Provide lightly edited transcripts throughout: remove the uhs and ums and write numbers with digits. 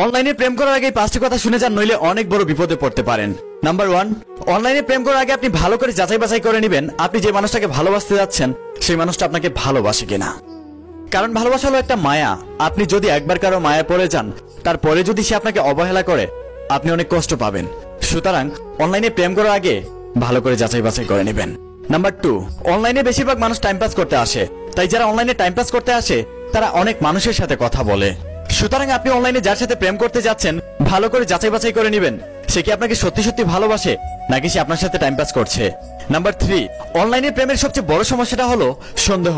অনলাইনে প্রেম করার আগে পাঁচটি কথা শুনে যান, নইলে অনেক বড় বিপদে পড়তে পারেন। নাম্বার 1, অনলাইনে প্রেম করার আগে আপনি ভালো করে যাচাই বাছাই করে নেবেন আপনি যে মানুষটাকে ভালোবাসতে যাচ্ছেন সেই মানুষটা আপনাকে ভালোবাসে কিনা। কারণ ভালোবাসা হলো একটা মায়া। আপনি যদি একবার কারো মায়া পড়ে যান, তারপরে যদি সে আপনাকে অবহেলা করে, আপনি অনেক কষ্ট পাবেন। সুতরাং অনলাইনে প্রেম করার আগে ভালো করে যাচাই বাছাই করে নেবেন। নাম্বার 2, অনলাইনে বেশিরভাগ মানুষ টাইম পাস করতে আসে। তাই যারা অনলাইনে টাইম পাস করতে আসে তারা অনেক মানুষের সাথে কথা বলে। সুতরাং আপনি অনলাইনে যার সাথে প্রেম করতে যাচ্ছেন ভালো করে যাচাই বাছাই করে নেবেন সে কি আপনাকে সত্যি সত্যি ভালোবাসে নাকি সে আপনার সাথে টাইম পাস করছে। নাম্বার 3, অনলাইনে প্রেমের সবচেয়ে বড় সমস্যাটা হলো সন্দেহ।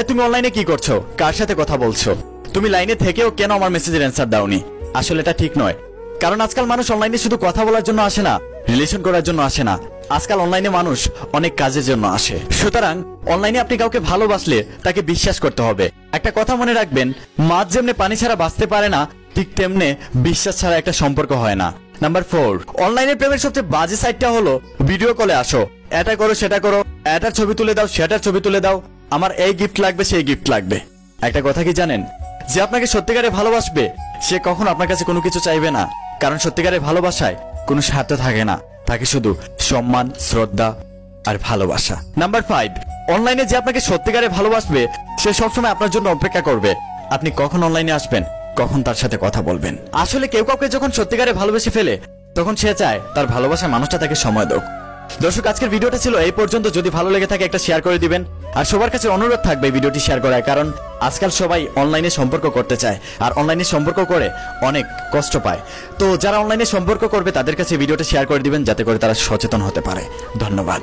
তুমি অনলাইনে কি করছো, কার সাথে কথা বলছো, তুমি লাইনে থেকেও কেন আমার মেসেজের অ্যান্সার দাওনি। আসলে এটা ঠিক নয়। কারণ আজকাল মানুষ অনলাইনে শুধু কথা বলার জন্য আসে না, রিলেশন করার জন্য আসে না। আজকাল অনলাইনে মানুষ অনেক কাজের জন্য আসে। সুতরাং অনলাইনে আপনি কাউকে ভালোবাসলে তাকে বিশ্বাস করতে হবে। একটা কথা মনে রাখবেন, মাছ যেমনি পানি ছাড়া বাঁচতে পারে না, ঠিক তেমনি বিশ্বাস ছাড়া একটা সম্পর্ক হয় না। নাম্বার 4, অনলাইনে প্রেমের সবচেয়ে বাজে সাইডটা হলো ভিডিও কলে আসো, এটা করো সেটা করো, এটার ছবি তুলে দাও সেটার ছবি তুলে দাও, আমার এই গিফট লাগবে সেই গিফট লাগবে। একটা কথা কি জানেন, যে আপনাকে সত্যিকারে ভালোবাসবে সে কখনো আপনার কাছে কোনো কিছু চাইবে না। কারণ সত্যিকারের ভালোবাসায় কোনো স্বার্থ থাকে না, থাকে শুধু সম্মান, শ্রদ্ধা আর ভালোবাসা। নাম্বার 5, অনলাইনে যে আপনাকে সত্যিকারে ভালোবাসবে সে সবসময় আপনার জন্য অপেক্ষা করবে আপনি কখন অনলাইনে আসবেন, কখন তার সাথে কথা বলবেন। আসলে কেউ কাউকে যখন সত্যিকারে ভালোবেসে ফেলে তখন সে চায় তার ভালোবাসার মানুষটা তাকে সময় দেয়। দর্শক, আজকের ভিডিওটা ছিল এই পর্যন্ত। যদি ভালো লেগে থাকে একটা শেয়ার করে দিবেন। আর সবার কাছে অনুরোধ থাকবে ভিডিওটি শেয়ার করার, কারণ আজকাল সবাই অনলাইনে সম্পর্ক করতে চায় আর অনলাইনে সম্পর্ক করে অনেক কষ্ট পায়। তো যারা অনলাইনে সম্পর্ক করবে তাদের কাছে ভিডিওটা শেয়ার করে দিবেন যাতে করে তারা সচেতন হতে পারে। ধন্যবাদ।